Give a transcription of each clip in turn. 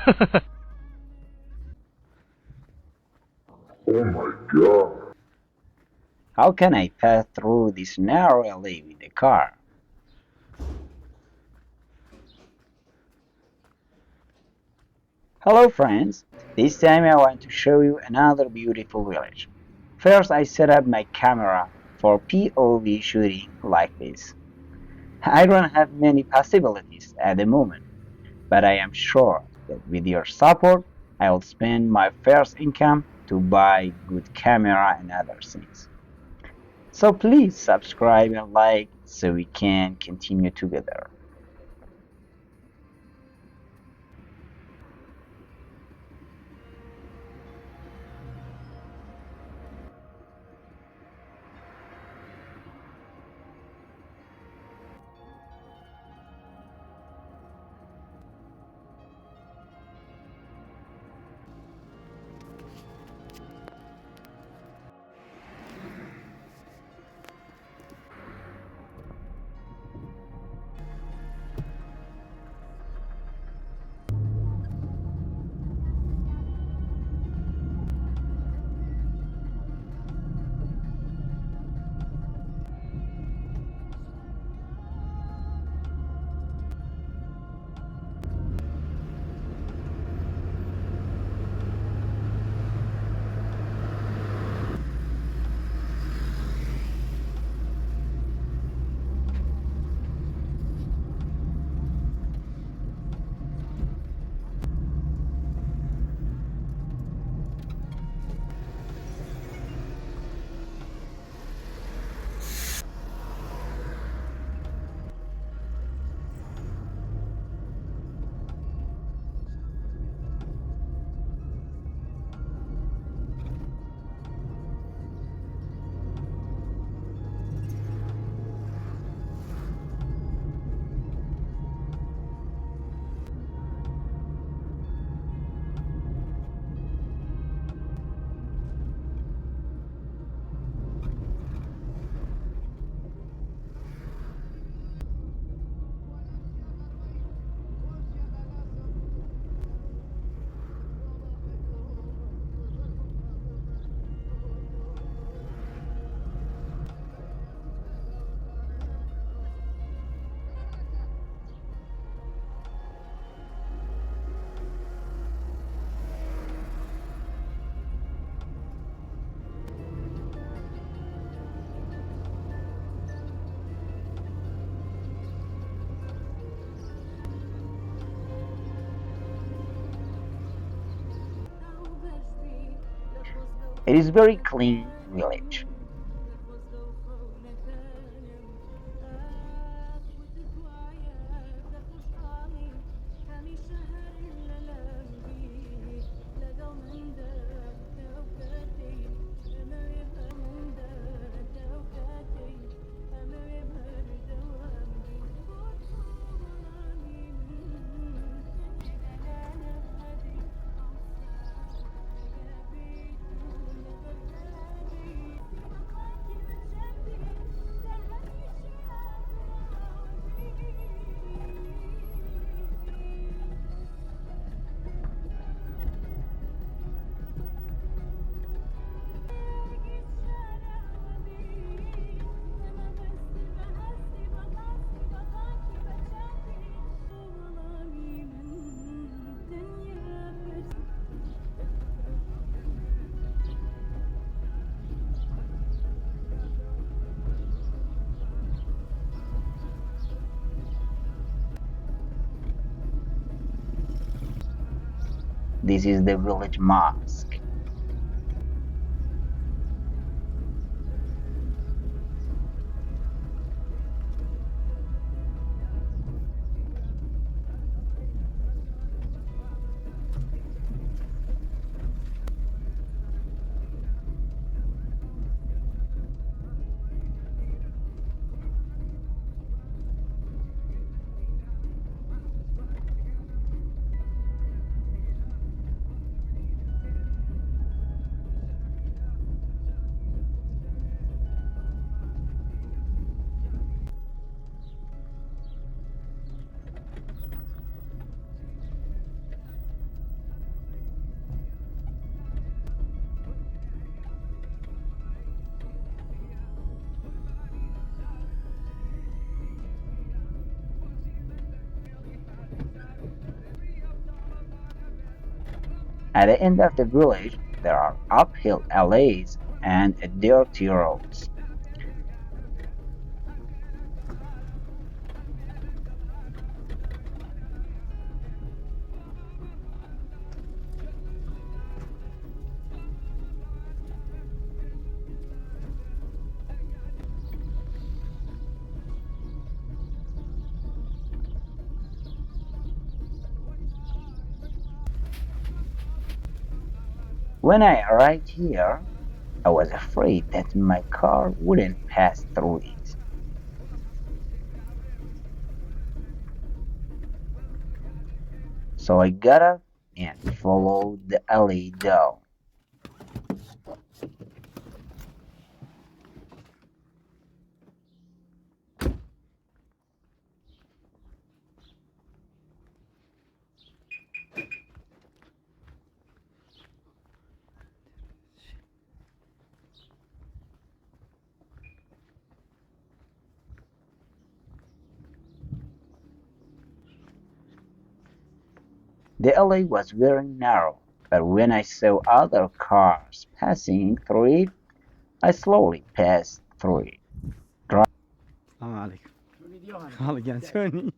Oh my god. How can I pass through this narrow alley with a car? Hello friends, this time I want to show you another beautiful village. First I set up my camera for POV shooting like this. I don't have many possibilities at the moment, but I am sure that with your support I will spend my first income to buy good camera and other things. So please subscribe and like so we can continue together. It is very clean village. This is the village mosque. At the end of the village, there are uphill alleys and dirty roads. When I arrived here, I was afraid that my car wouldn't pass through it. So I got up and followed the alley down. The alley was very narrow, but when I saw other cars passing through it, I slowly passed through it. السلام عليكم. خالق ينسوني.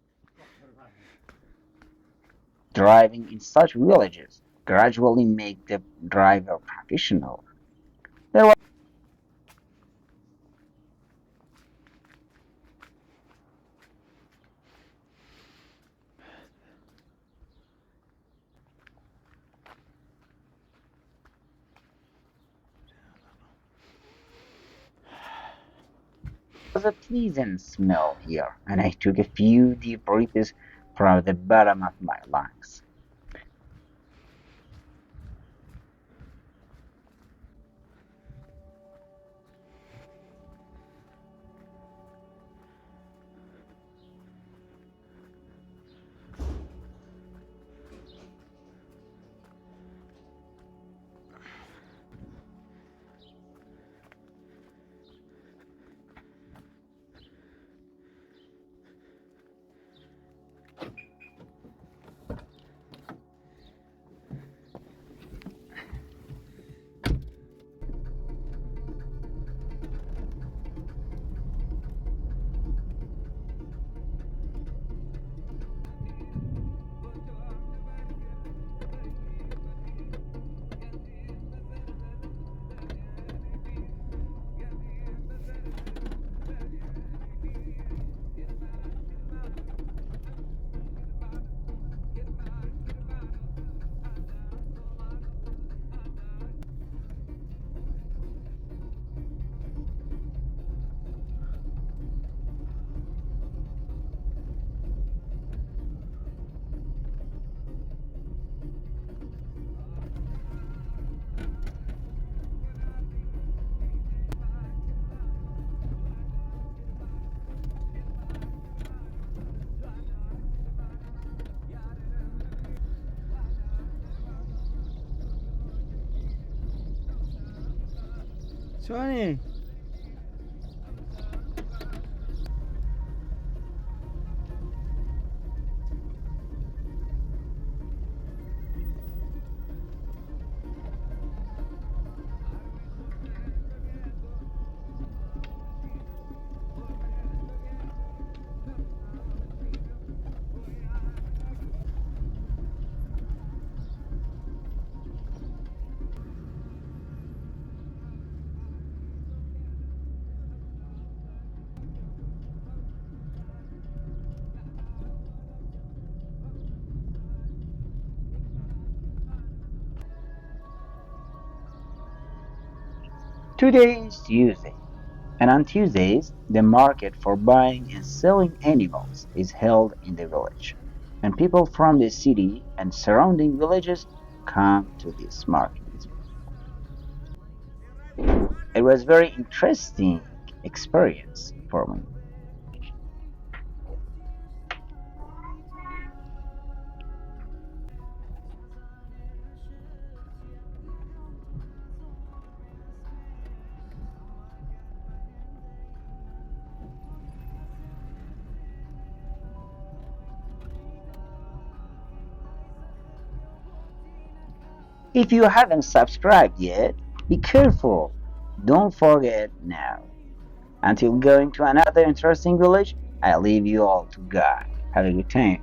Driving in such villages gradually make the driver professional. There was a pleasant smell here, and I took a few deep breaths from the bottom of my lungs. شلوني؟ Today is Tuesday, and on Tuesdays, the market for buying and selling animals is held in the village, and people from the city and surrounding villages come to this market. It was very interesting experience for me. If you haven't subscribed yet, be careful. Don't forget now. Until going to another interesting village, I leave you all to God. Have a good time.